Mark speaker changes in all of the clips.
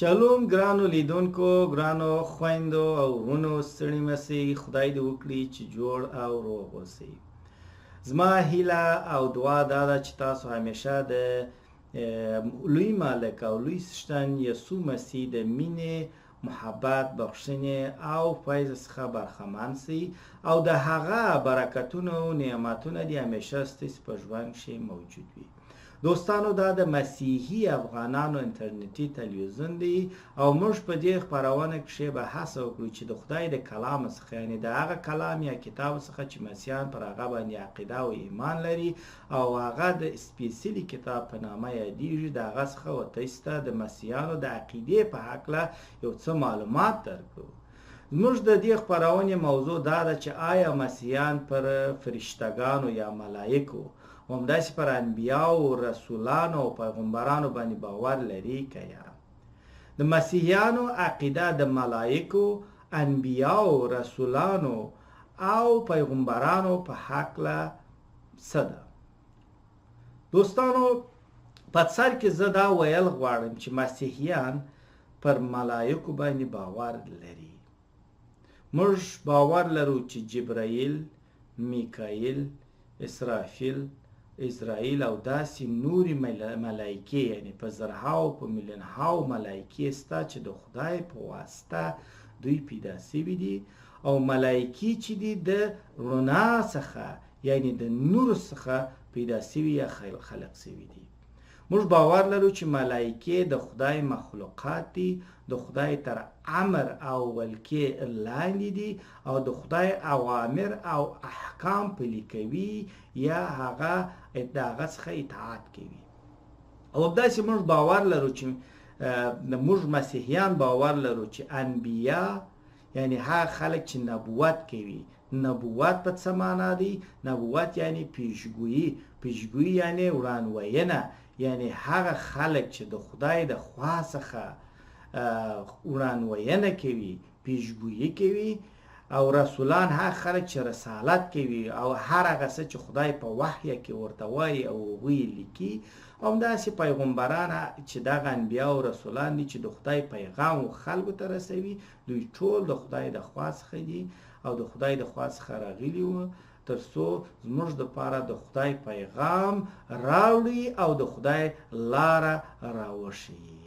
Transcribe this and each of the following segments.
Speaker 1: شالوم ګرانو لیدونکو، ګرانو خویندو او ورونو، ستړي مسئ. خدای دې وکړي چې جوړ او روغ اوسئ. زما هیله او دعا دا ده چې تاسو همیشه د لوی مالک او لوی څښتن یسوع مسیح د مینې، محبت، بخښنې او فیض څخه برخمن سئ او د هغه برکتونه او نعمتونه دې همیشه ستاسو په ژوند کښې موجود وي. دوستانو، دا د مسیحي افغانانو انټرنیټي تلویزیون دی او موږ په دې خپرونه کښې به هڅه وکړو چې د خدای د کلام څخه، یعنې د هغه کلام یا کتاب څخه چې مسیحیان پر هغه باندې عقیده او ایمان لري او هغه د سپېڅلي کتاب په نامه یادیږي، د هغه څخه تاسو ته د مسیحیانو د عقیدې په هکله یو څه معلومات درکړو. زموږ د دې خپرونې موضوع دا ده چې آیا مسیحیان پر فرشتګانو یا ملایکو و همداسې پر انبیاو، رسولانو او پیغمبرانو باندې باور لري که یا؟ د مسیحیانو عقیده د ملایکو، انبیاو، رسولانو او پیغمبرانو په هکله څه ده؟ دوستانو، په سر کې زه دا ویل غواړم چې مسیحیان پر ملایکو باندې باور لري. موږ باور لرو چې جبرائیل، میکائیل، اسرافیل، اسرائیل او داسې نورې ملایکې، یعنی په زرهاو په میلیونهاو ملایکې سته چې د خدای په واسطه دوی پیدا سوي دي او ملایکې چې دي د رڼا څخه، یعنی د نور څخه پیدا سوي یا خلق سوي دي. موږ باور لرو چې ملایکې د خدای مخلوقات دي، د خدای تر امر او ولکې لاندې دي او د خدای اوامر او احکام پلي کوي یا هغه د هغه څخه اطاعت کوي. او همداسې موږ باور لرو چې موږ مسیحیان باور لرو چې انبیا، یعنی هغه خلک چې نبوت کوي. نبوت په څه معنا دی؟ نبوت یعنی پیشګویي یعنی وړاندوینه، یعنی هغه خلک چې د خدای د خوا څخه وړاندوینه کوي، پیشګویي کوي. او رسولان هغه خلک چې رسالت کوي او هر هغه څه چې خدای په وحی کې ورته وایي او هغوی لیکي. او همداسې پیغمبران چې دغه انبیا او رسولان دي چې د خدای پیغام خلکو ته رسوي، دوی ټول د خدای د خوا څخه دي او د خدای د خوا څخه راغلي وو تر څو زموږ دپاره د خدای پیغام راوړي او د خدای لاره راوښیي.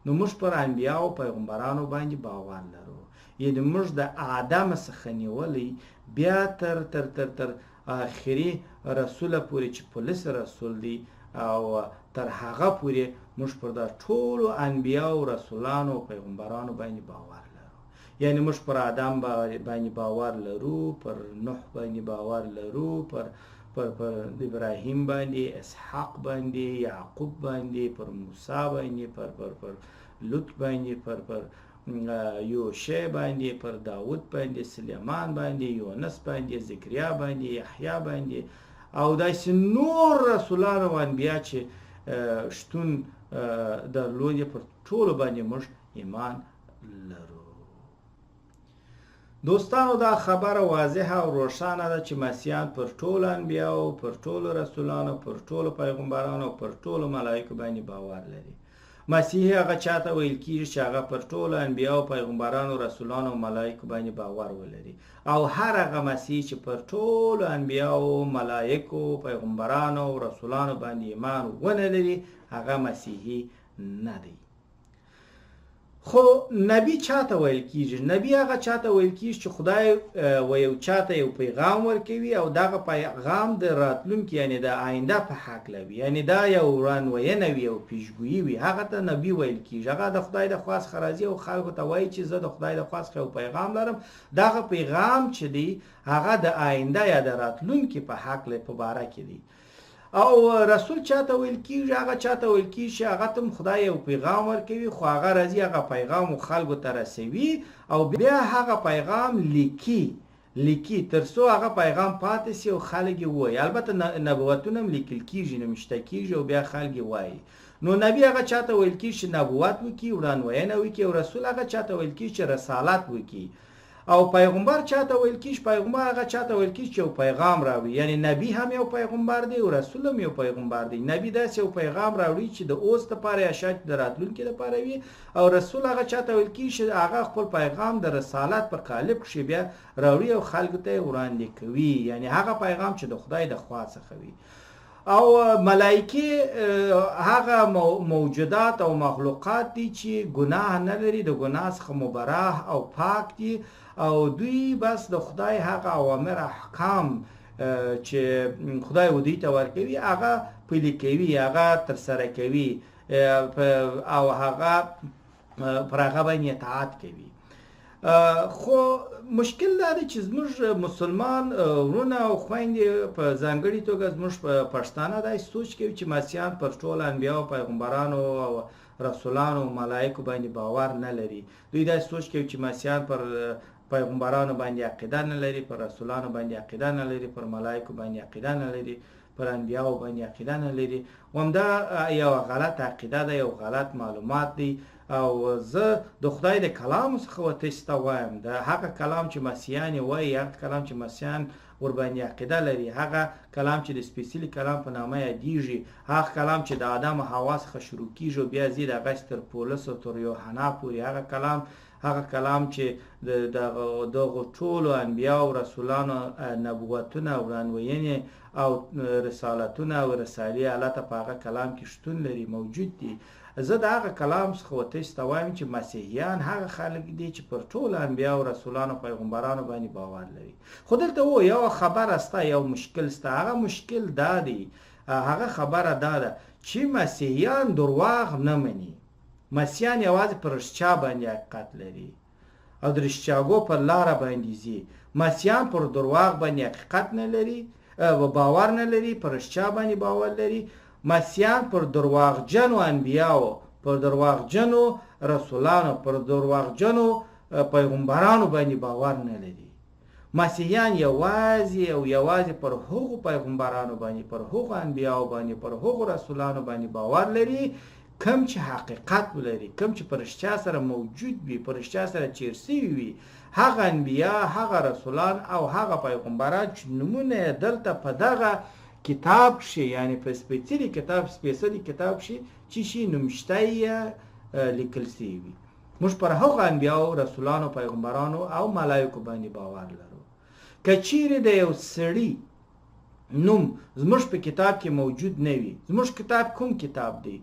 Speaker 1: نو موږ پر انبیا او پیغمبرانو باندې باور لرو، یعنی موږ د آدم څخه نیولی بیا تر آخري رسوله پورې چې پولس رسول دی او تر هغه پورې موږ پر دا ټولو انبیاو، رسولانو او پیغمبرانو باندې باور لرو. یعنی موږ پر آدم باندې باور لرو، پر نوح باندې باور لرو، پر ابراهیم باندې، اسحاق باندې، یعقوب باندې، پر موسی باندې، پر لوط باندې، پر یوشع باندې، پر داود باندې، سلیمان باندې، یونس باندې، زکریا باندې، یحیی باندې او داسې نور رسولان او انبیا چې شتون درلودې، پر ټولو باندې موږ ایمان لرو. دوستانو، دا خبره واضحه او روښانه ده چې مسیحیان پر ټولو انبیاو، پر ټولو رسولانو، پر ټولو پیغمبرانو او پر ټولو ملایکو باندې باور لري. مسیحي هغه چاته ویل کیږي چې هغه پر ټولو انبیاو، پیغمبرانو، رسولانو او ملایکو باندې باور ولري. او هر هغه مسیحي چې پر ټولو انبیاو، ملایکو، پیغمبرانو او رسولانو باندې ایمان ونه لري، هغه مسیحي نه دی. خو نبی چاته ویل کیږي؟ نبی هغه چاته ویل کیږي چې خدای یو چاته یو پیغام ورکوي او دغه پیغام د راتلونکي، یعنی د آینده په هکله وي، یعنی دا یو وړاندوینه وي او پیشګویي وي. هغه ته نبی ویل کیږي. هغه د خدای د خوا څخه راځي او خلکو ته وایي چې زه د خدای د خوا څخه یو پیغام لرم. دغه پیغام چې دی هغه د آینده یا د راتلونکي په هکله په باره کې دی. او رسول چاته ویل کیږي؟ هغه چاته ویل کیږي چې هغه ته خدای یو پیغام ورکوي، خو هغه راځي هغه پیغام خلکو ته رسوي او بیا هغه پیغام لیکي تر څو هغه پیغام پاتې سي او خلک یې ووایي. البته نبوتونه هم لیکل کیږي، نوشته کیږي او بیا خلک یې وایي. نو نبی هغه چاته ویل کیږي چې نبوت وکړي، وړاندوینه وکړي. او رسول هغه چاته ویل کیږي چې رسالت وکړي. او پیغمبر چاته ویل کیږي؟ پیغمبر هغه چاته ویل کیږي چې یو پیغام راوړي. یعنی نبی هم یو پیغمبر دی او رسول هم یو پیغمبر دی. نبی داسې یو پیغام راوړي چې د اوس لپاره یا شاید د راتلونکي لپاره وي، او رسول هغه چاته ویل کیږي چې هغه خپل پیغام د رسالت په قالب کښې بیا راوړي او خلکو ته یې وړاندې کوي. یعنی هغه پیغام چې د خدای د خوا څخه وي. او ملائکه هغه موجودات او مخلوقات دي چې ګناه نه لري، د ګناه څخه مبراه او پاک دي، او دوی بس د خدای هغه اوامر احکام چې خدای دوی ته ورکوي هغه پلي کوي، هغه ترسره کوي او هغه پر هغه باندې اطاعت کوي. خو مشکل دا دی چې زموږ مسلمان ورونه او خویندې په ځانګړې توګه زموږ پښتانه دا سوچ کوي چې مسیحیان پر ټولو انبیاو، پیغمبرانو او رسولانو او ملایکو باندې باور نه لري. دوی دا سوچ کوي چې مسیحیان پر پیغمبرانو باندې عقیده نه لري، پر رسولانو باندې عقیده نه لري، پر ملایکو باندې عقیده نه لري، پر انبیاو باندې عقیده نه لري. همدا یو غلط عقیده ده، یو غلط معلومات دی. او زه د خدای د کلام څخه ورته وایم، د هغه کلام چې مسیحیان وایي، هغه کلام چې مسیحیان ورباندې عقیده لري، هغه کلام چې د سپیڅلي کلام په نامه یادیږي، هغه کلام چې د آدم او حوا څخه شروع کیږي او بیا ځي دغه تر پولس او تر یوحنا پورې، هغه کلام چې دغه ټولو انبیاو او رسولانو نبوتونه، وړاندوینې او رسالتونه او رسالې الته په هغه کلام کې شتون لري، موجود دي. زه د هغه کلام څخه ورته وایم چې مسیحیان هغه خلک دي چې پر ټولو انبیاو او رسولانو پیغمبرانو باندې باور لري. خو دلته یو خبره سته، یو مشکل سته. هغه مشکل دا دی، هغه خبره دا ده چې مسیحیان درواغ نه مني. مسیحیان یوازې پر رښتیا باندې حقیقت لري او د رښتیاګو پر لاره باندې ځي. مسیحیان پر درواغ باندې حقیقت نه لري و باور نه لري، پر رښتیا باندې باور لري. مسیحیان پر درواغجنو انبیاو، پر درواغجنو رسولانو، پر درواغجنو پیغمبرانو باندې باور نه لري. مسیحیان یوازې پر هغو پیغمبرانو باندې، پر هغو انبیاو باندې، پر هغو رسولانو باندې باور لري کوم چې حقیقت ولري، کوم چې پر رښتیا سره موجود وي، پر رښتیا سره چیر سوي وي. هغه انبیا، هغه رسولان او هغه پیغمبران چې نومونه دلته په دغه کتاب کښې، یعنی په سپیڅلي کتاب کښې چې شي نومشته یې لیکل سوي وي. موږ پر هغو انبیاو، رسولانو، پیغمبرانو او ملایکو باندې باور لرو. که چیرې د یو سړي نوم زموږ په کتاب کې موجود نه وي، زموږ کتاب کوم کتاب دی؟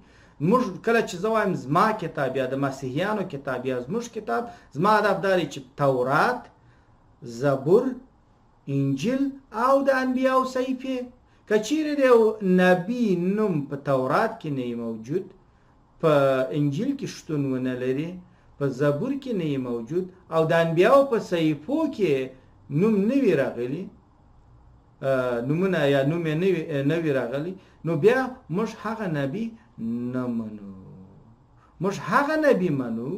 Speaker 1: موږ کله چې زه وایم زما کتاب یا د مسیحیانو کتاب یا زموږ کتاب، زما هدف دا دی چې تورات، زبور، انجیل او د انبیاو صحیفې. که چیرې د یو نبي نوم په تورات کې نه موجود، په انجیل کې شتون ونه لري، په زبور کې نه موجود او د انبیاو په صحیفو کې نوم نه وي راغلی، نومونه یا نوم یې نه وي راغلی، نو بیا موږ هغه نبي نه منو. موږ هغه نبي منو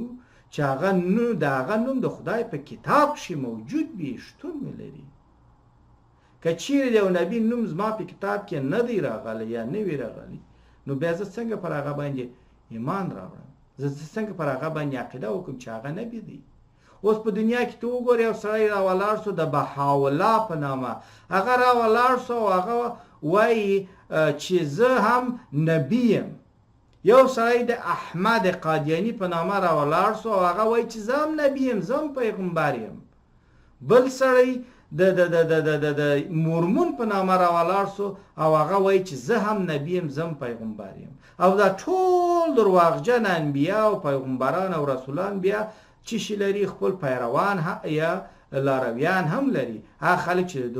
Speaker 1: چې هغه نوم د خدای په کتاب کښې موجود وي، شتون ولري. که چیرې د یو نبي نوم زما په کتاب کې نه دی راغلی یا نه وي راغلی، نو بیا زه څنګه پر هغه باندې ایمان راوړم؟ زه څنګه پر هغه باندې عقیده وکړم چې هغه نبي دی؟ اوس په دنیا کې ته وګورې، یو سړی راولاړ سو د بهاءالله په نامه، هغه راولاړ سو او هغه وایي چې زه هم نبي یم. یو سړی د احمد قادیاني په نامه راولاړ سو او هغه وایي چې زه هم نبي یم، زه هم پیغمبر یم. بل سړی د مورمون په نامه راولاړ سو او هغه وایي چې زه هم نبي یم، زه هم پیغمبر یم. او دا ټول درواغجن انبیا او پیغمبران او رسولان بیا چې شي لري، خپل پیروان یا لارویان هم لري. هغه خلک چې د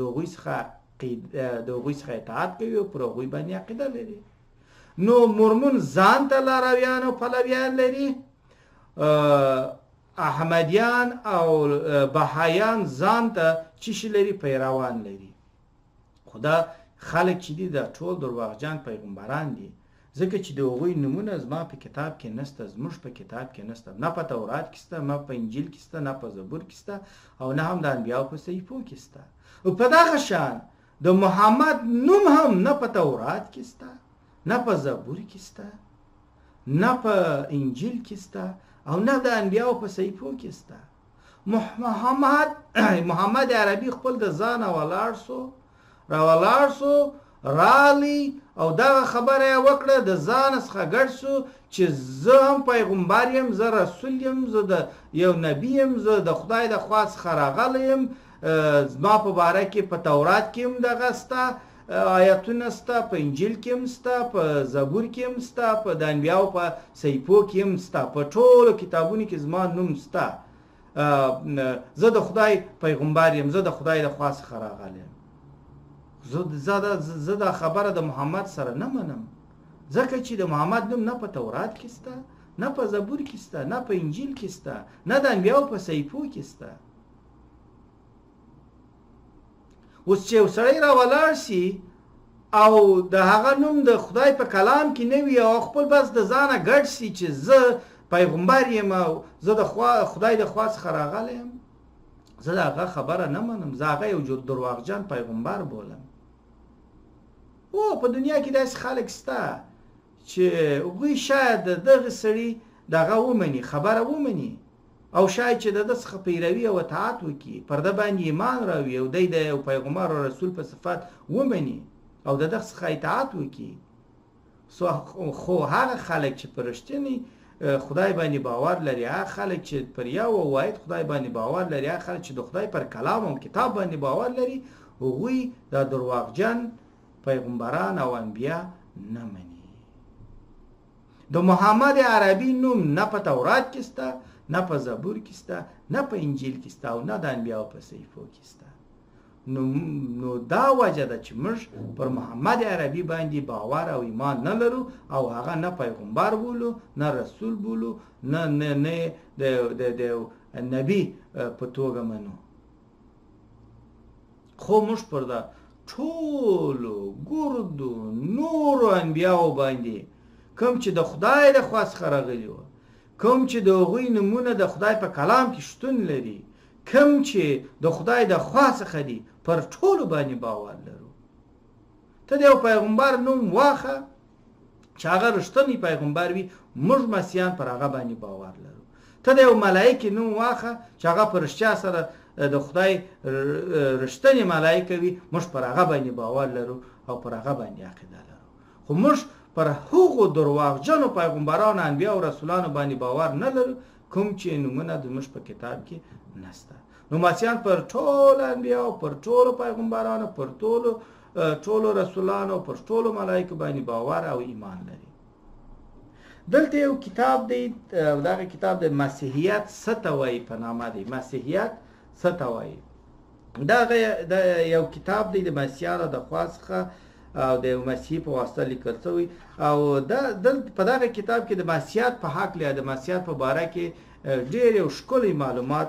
Speaker 1: هغوی څخه اطاعت کوي او پر هغوی باندې عقیده لري. نو مورمون ځان ته لارویان او پلویان لري، احمدیان او بهایان ځان ته چې شي لري، پیروان لري. خدا خلک چې دي دا ټول درواغجن پیغمبران دي، ځکه چې د هغوی نومونه زما په کتاب کې نسته، زموږ په کتاب کې نسته، نه په تورات کې سته، نه په انجیل کې سته، نه په زبور کې سته او نه هم د انبیاو په صحیفو کې سته. او په دغه شان د محمد نوم هم نه په تورات کې سته، نه په زبور کې سته، نه په انجیل کې سته او نه د انبیاو په صحیفو کې سته. محمد عربي خپل د ځانه ولاړ سو رالی او دغه خبره یې وکړه د ځان څخه ګډ سو چې زه هم پیغمبر یم، زه رسول یم، زه د یو نبی یم، زه د خدای د خوا څخه راغلی یم، زما په باره کې په تورات کې هم دغه سته آیتونه سته، په انجیل کې هم سته، په زبور کې هم سته، په د انبیاو په صحیفو کې هم سته، په ټولو کتابونو کې زما نوم سته، زه د خدای پیغمبر یم، زه د خدای د خوا څخه راغلی یم. زه دا خبره د محمد سره نه منم، ځکه چې د محمد نوم نه په تورات کې سته، نه په زبور کې سته، نه په انجیل کې سته، نه د انبیاو په صحیفو کې سته. اوس چې یو سړی را ولاړ سي او د هغه نوم د خدای په کلام کې نه وي او خپل بس د ځانه ګډ سي چې زه پیغمبر یم او زه د خدای د خوا څخه راغلی یم، زه د هغه خبره نه منم، زه هغه یو درواغجن پیغمبر بولم. او په دنیا کې داسې خلک شته چې هغوی شاید دغه سړي دغه ومني، خبره ومني، او شاید چې د ده څخه پیروي او اطاعت وکړي، پر ده باندې ایمان راوړي او دی د یو پیغمبر او رسول په صفت ومني او د ده څخه اطاعت وکړي. خو هغه خلک چې په رښتینې خدای باندې باور لري، هغه خلک چې پر یو واحد خدای باندې باور لري، هغه خلک چې د خدای پر کلام او کتاب باندې باور لري، هغوی دا درواغجن پیغمبران او انبیا نه مني. د محمد عربي نوم نه په تورات کې سته، نه په زبور کې سته، نه په انجیل کې سته او نه د انبیاو په صحیفو کې سته. نو دا وجه ده چې موږ پر محمد عربي باندې باور او ایمان نه لرو او هغه نه پیغمبر بولو، نه رسول بولو، نه د نبی په توګه منو. خو موږ پر دا ټولو ګردو نورو انبیاو باندې کوم چې د خدای د خوا څخه راغلي وو، کوم چې د هغوی نومونه د خدای په کلام کې شتون لري، کوم چې د خدای د خوا څخه دي، پر ټولو باندې باور لرو. ته د یو پیغمبر نوم واخه چې هغه رښتینی پیغمبر وي، موږ مسیحیان پر هغه باندې باور لرو. ته د یو ملایکې نوم واخه چې هغه په رښتیا سره د خدای رښتینی ملایکه وي، موږ پر هغه باندې باور لرو او پر هغه باندې عقیده لرو. خو موږ پر هغو درواغجنو پیغمبرانو، انبیا او رسولانو باندې باور نه لرو کوم چې نومونه زموږ په کتاب کې نسته. نو مسیحیان پر ټولو انبیاو، پر ټولو پیغمبرانو، پر ټولو رسولانو، پر ټولو ملایکو باندې باور او ایمان لري. دلته یو کتاب دی، دغه کتاب د مسیحیت څه ته وایي په نامه دی. مسیحیت څه ته وایي؟ دغه یو کتاب دی د مسیحیانو د خوا څخه او د مسیح په واسطه لیکل شوی او په دغه کتاب کې د مسیحیت په حق لري، د مسیحیت په باره کې ډېر یو ښکلي معلومات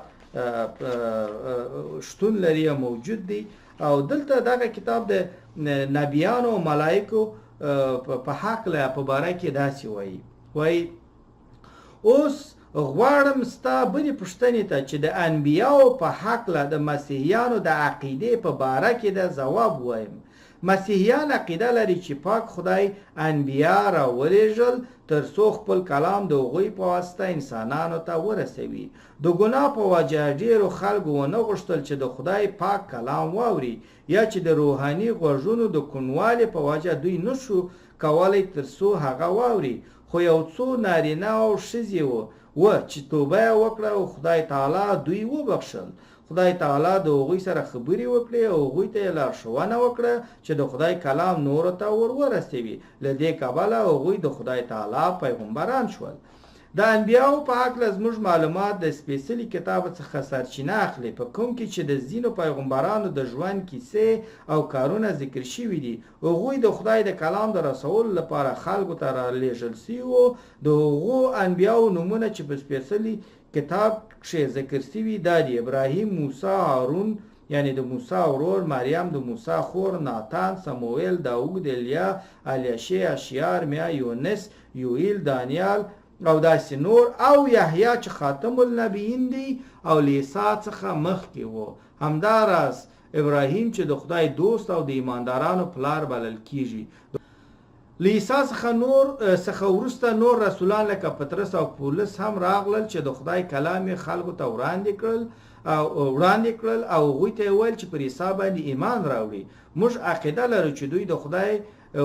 Speaker 1: شتون لري او موجود دی. او دلته دغه کتاب د نبیانو او ملائکو په حق لري په باره کې داسې وایي اوس غواړم ستا بلې پوښتنې ته چې د انبیاو په حق لري د مسیحیانو د عقیدې په باره کې د ځواب وایم. مسیحیان عقیده لري چې پاک خدای انبیا را ولېږل تر څو خپل کلام د هغوی په واسطه انسانانو ته ورسوي. د ګناه په وجه ډېرو خلکو ونه غوښتل چې د خدای پاک کلام واوري، یا چې د روحاني غوږونو د کڼوالي په وجه دوی نشو کولی تر څو هغه واوري. خو یو څو نارینه او ښځې و چې توبه یې وکړه او خدای تعالی دوی وبخښل. خدای تعالی د هغوی سره خبرې وکړې او هغوی ته یې لارښوونه وکړه چې د خدای کلام نورو ته ورسوي. له دې کبله هغوی د خدای تعالی پیغمبران شول. د انبیاو په هکله زموږ معلومات د سپېڅلي کتاب څخه سرچینه اخلي، په کوم کې چې د ځینو پیغمبرانو د ژوند کیسې او کارونه ذکر شوي دي. هغوی د خدای د کلام د رسولو لپاره خلکو ته رالیږل شوي وو. د هغو انبیاو نومونه چې په سپېڅلي کتاب کښې ذکر شوي دا دي: ابراهیم، موسی، هارون یعنی د موسی ورور، مریم د موسی خور، ناتان، سموئیل، داود، الیا، الیشع، اشعیا، ارمیا، یونس، یوئیل، دانیال او داسې نور، او یحیی چې خاتم النبیین دی او لیسا څخه مخکې و. همداراز ابراهیم چې د خدای دوست او د ایماندارانو پلار بلل کیږي. له عیسی څخه وروسته نور رسولان لکه پطرس او پولس هم راغلل چې د خدای کلام یې خلکو ته وړاندې کړل او هغوی ته یې ویل چې پر عیسی باندې ایمان راوړي. موږ عقیده لرو چې دوی د خدای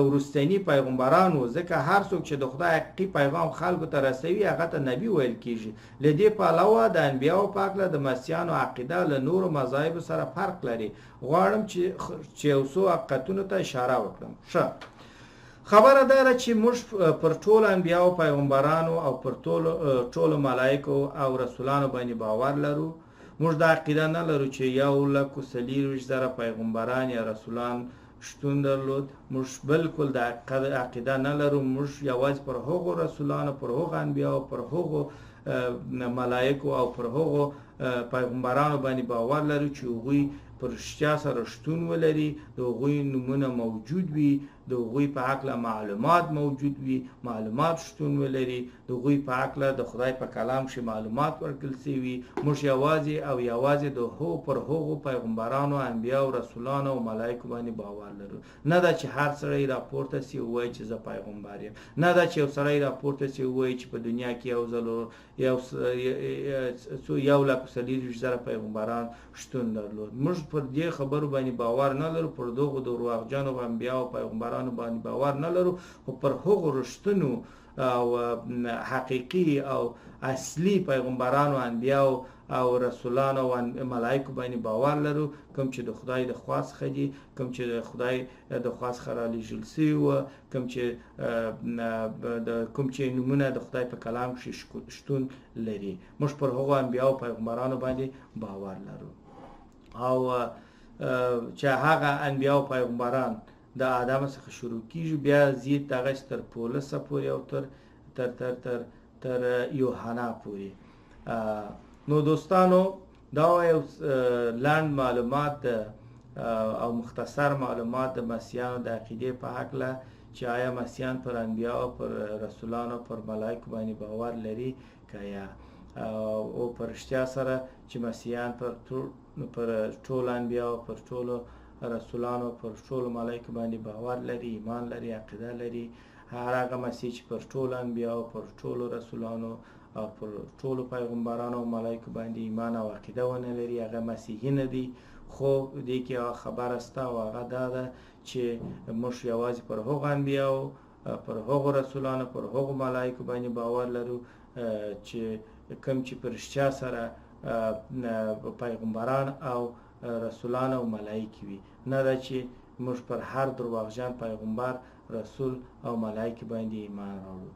Speaker 1: وروستني پیغمبران وو، ځکه هر څوک چې د خدای حقیقي پیغام خلکو ته رسوي هغه ته نبی ویل کیږي. له دې پلوه د انبیاو په هکله د مسیحیانو عقیده له نورو مذاهبو سره فرق لري. غواړم چې یو څو حقیقتونو ته اشاره وکړم. ښه، خبره دا ده چې موږ پر ټولو انبیاو پیغمبرانو او پر ټولو ملایکو او رسولانو باندې باور لرو. موږ دا عقیده نه لرو چې 1,40,000 پیغمبران یا رسولان شتون درلود. موږ بالکل دا عقیده نه لرو. موږ یوازې پر هغو رسولانو، پر هغو انبیاو، پر هغو ملایکو او پر هغو پیغمبرانو باندې باور لرو چې هغوی پر رښتیا سره شتون ولري، د هغوی نومونه موجود وي، د هغوی په هکله معلومات موجود وي، معلومات شتون ولري، د هغوی په هکله د خدای په کلام کې معلومات ورکړل شوي. موږ یوازې پر هغو پیغمبرانو، انبیاو، رسولانو او ملایکو باندې باور لرو. نه دا چې هر سړی راپورته سي ووایي چې زه پیغمبر یم، نه دا چې یو سړی راپورته سي ووایي چې په دنیا کې 1,40,000 پیغمبران شتون درلود. موږ پر دې خبرو باندې باور نه لرو، پر دغو درواغجنو انبیاو پیغمبرانو باندې باور نه لرو، خو پر هغو رښتینو او حقیقي او اصلي پیغمبرانو، انبیاو او رسولانو او ملائکو باندې باور لرو، کوم چې د خدای د خوا څخه دي، کوم چې د خدای د خوا څخه رالیږل سوي وه، کوم چې نومونه د خدای په کلام کې شتون لري. موږ پر هغو انبیاو پیغمبرانو باندې باور لرو. او چې هغه انبیاو پیغمبران د آدم څخه شروع کیږي، بیا ځي دغسې تر پولسه پورې او تر یوحنا پورې. نو دوستانو، دا یو لنډ معلومات او مختصر معلومات د مسیحیانو د عقیدې په هکله چې آیا مسیحیان پر انبیاو، پر رسولانو، پر ملایکو باندې باور لري که یا، او پر رښتیا سره چې مسیحیان پر ټولو انبیاو، پر ټولو رسولانو، پر ټولو ملایکو باندې باور لري، ایمان لري، عقیده لري. هر هغه مسیح چې پر ټولو انبیاو، پر ټولو رسولانو او پر ټولو پیغمبرانو او ملایکو باندې ایمان او عقیده ونه لري، هغه مسیحي نه دی. خو دې کې یوه خبره شته او هغه دا ده چې موږ یوازې پر هغو انبیاو، پر هغو رسولانو، پر هغو ملایکو باندې باور لرو چې کوم چې په رښتیا سره پیغمبران او رسولان او ملائکه وي، نه دا چې موږ پر هر درواغجن پیغمبر، رسول او ملائکه باندې ایمان راوړو.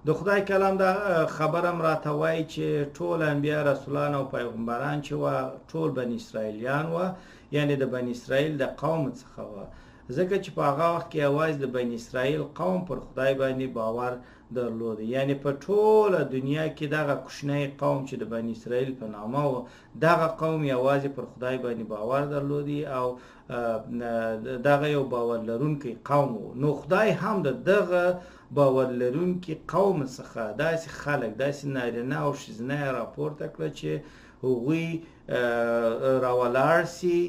Speaker 1: د خدای کلام دا خبرم راته وایي چې ټول انبیا، رسولان او پیغمبران چې وه ټول بني اسرائیلیان وه، یعنی د بني اسرائیل د قوم څخه وه، ځکه چې په هغه وخت کې یوازې د بني اسرائیل قوم پر خدای باندې باور درلود. یعنی په ټوله دنیا کې دغه کوچنی قوم چې د بني اسرائیل په نامه و، دغه قوم یوازې پر خدای باندې باور درلودي او دغه یو باور لرونکی قوم و. نو خدای هم د دغه باور لرونکي قوم څخه داسې خلک، داسې نارینه او ښځینه راپورته کړه چې هغوی راولاړ سي،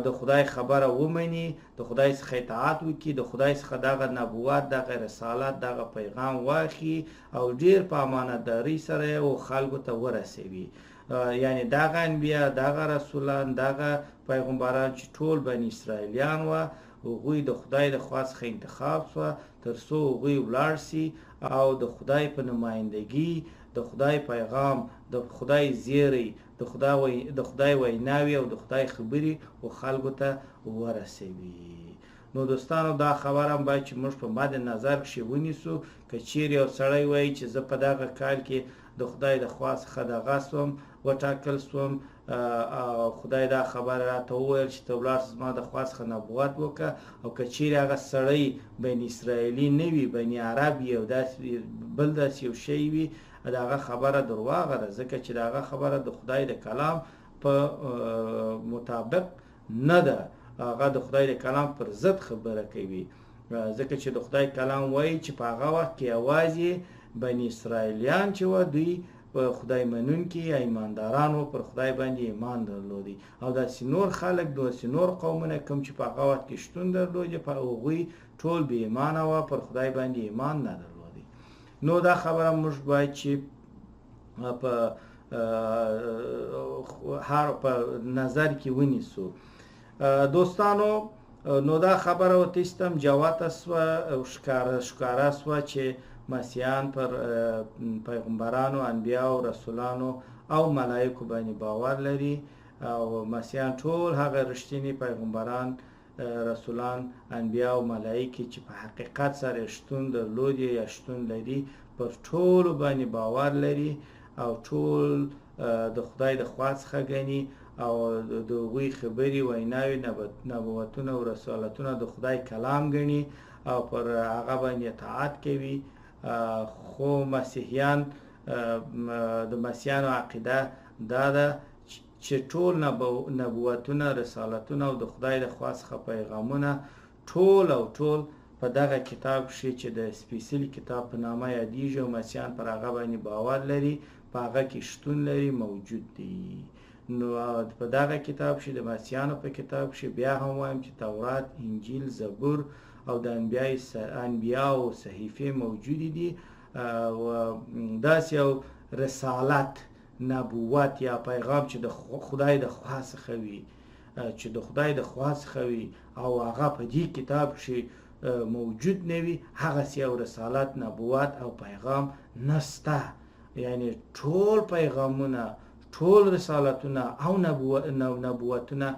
Speaker 1: د خدای خبره ومني، د خدای څخه اطاعت وکړي، د خدای څخه دغه نبوت، دغه رسالت، دغه پیغام واخلي او ډیر په امانتدارۍ سره یې خلکو ته ورسوي. یعنی دغه انبیا، دغه رسولان، دغه پیغمبران چې ټول بني اسرائیلیان وه، هغوی د خدای د خوا څخه انتخاب شوه تر څو هغوی ولاړ سي او د خدای په نمایندګي، د خدای پیغام، د خدای زیری، د خدای ویناوي او د خدای خبرې و خلکو ته ورسوي. نو دوستانو، دا خبره هم باید چې موږ په مد نظر کښې ونیسو. که چیرې یو سړی وایي چې زه په دغه کال کې د خدای د خوا څخه دغه سوم، وټاکل سوم، خدای دا خبره راته وویل چې ته ولاړ شه زما د خوا څخه نبوت وکړه، او که چیرې هغه سړی بني اسرائیلي نه وي، بني عرب وي او بل داسې یو شی وي، دغه خبره درواغه ده، ځکه چې دغه خبره د خدای د کلام په مطابق نه ده، هغه د خدای د کلام پر ضد خبره کوي. ځکه چې د خدای کلام وایي چې په هغه وخت کې یوازې بني اسرائیلیان چې وه، دوی په خدای منونکي ایماندارانو پر خدای باندې ایمان درلودي او داسې نور خلک داسې نور قومونه کوم چې په هغه وخت کې شتون درلودي په هغوی ټول بې ایمانه وه پر خدای باندې ایمان نه درلودي. نو دا خبره موږ باید چې په هر په نظر کې ونیسو. دوستانو نو دا خبره ورته ایستم جوته سوه او ښکاره سوه چې مسیحیان پر پیغمبرانو انبیاو رسولانو او ملایکو باندې باور لري او مسیحیان ټول هغه رښتیني پیغمبران رسولان انبیا او ملایکې چې په حقیقت سره شتون درلودي یا شتون لري پر ټولو باندې باور لري او ټول د خدای د خوا څخه ګڼي او د هغوی خبرې ویناوې نبوتونه او رسالتونه د خدای کلام ګڼي او پر هغه باندې اطاعت کوي. خو مسیحیان د مسیحیانو عقیده دا ده چې ټول نبوتونه رسالتونه او د خدای د خوا څخه پیغامونه ټول په دغه کتاب کښې چې د سپېڅلي کتاب په نامه یادیږي او مسیحیان پر هغه باندې باور لري په هغه کې شتون لري موجود دی. نو په دغه کتاب کښې د مسیحیانو په کتاب کښې بیا هم وایم چې تورات انجیل زبور او د انبیاو صحیفې موجودې دي او داسې یو رسالت نبوت یا پیغام چې د خدای د خوا څخه وي او هغه په دې کتاب کښې موجود نه وي هغسې یو رسالت نبوت او پیغام نسته. یعنی ټول پیغامونه ټول رسالتونه او نبوتونه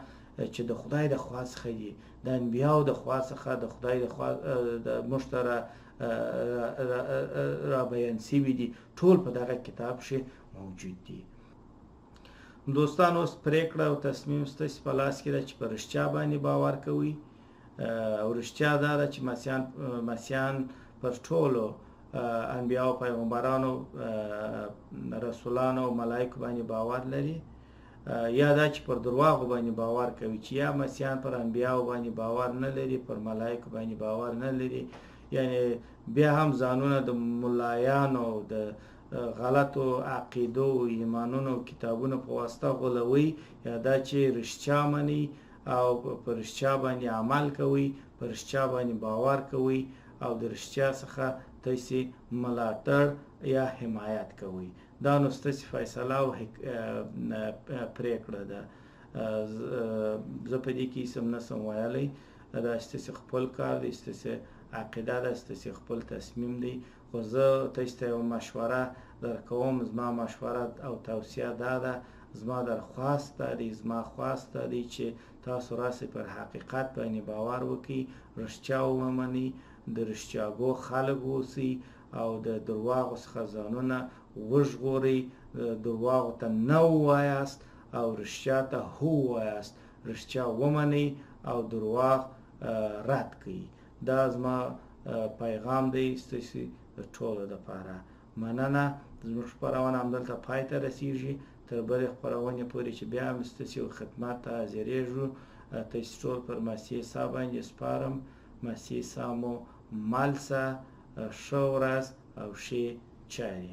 Speaker 1: چې د خدای د خوا څخه دي د انبیاو د خوا څخه د خدای د خوا موږ ته را بیان سوي دي ټول په دغه کتاب کښې موجود دي. دوستان اوس پرېکړه او تصمیم ستاسې په لاس کې ده چې په رښتیا باندې باور کوئ او رښتیا دا ده چې مسیحیان پر ټولو انبیاو پیغمبرانو رسولانو او ملایکو باندې باور لري یا دا چې پر درواغو باندې باور کوي چې یا مسیحیان پر انبیاو باندې باور نه لري پر ملایکو باندې باور نه لري یعنی بیا هم ځانونه د ملایانو د غلطو عقیدو او ایمانونو کتابونو په واسطه غولوي یا دا چې رښتیا مني او پر رښتیا باندې عمل کوي پر رښتیا باندې باور کوي او د رښتیا څخه تاسې ملاتړ یا حمایت کوي. دا نو ستاسې فیصله او پرېکړه ده. زه په دې کې هېڅ هم نشم ویلی دا ستاسې خپل کار دی ستاسې عقیده ده ستاسې خپل تصمیم دی خو زه تاسې ته یوه مشوره درکوم. زما مشوره او توصیه دا ده زما درخواست دا دی زما خواست دا دی چې تاسو راسئ پر حقیقت باندې باور وکړئ رښتیا ومنئ د رښتیاګو خلک اوسئ او د درواغو څخه ځانونه وژغورئ درواغو ته نه ووایاست او رښتیا ته هو ووایاست رښتیا ومنئ او درواغ رد کړئ. دا زما پیغام دی ستاسې د ټولو دپاره. مننه. زموږ خپرونه همدلته پای ته رسیږي تر بلې خپرونې پورې چې بیا هم ستاسې خدمت ته حاضرېږو. تاسې ټول پر مسیح عیسی باندې سپارم. مسیح عیسی مو مل شه. ښه ورځ او ښې چارې.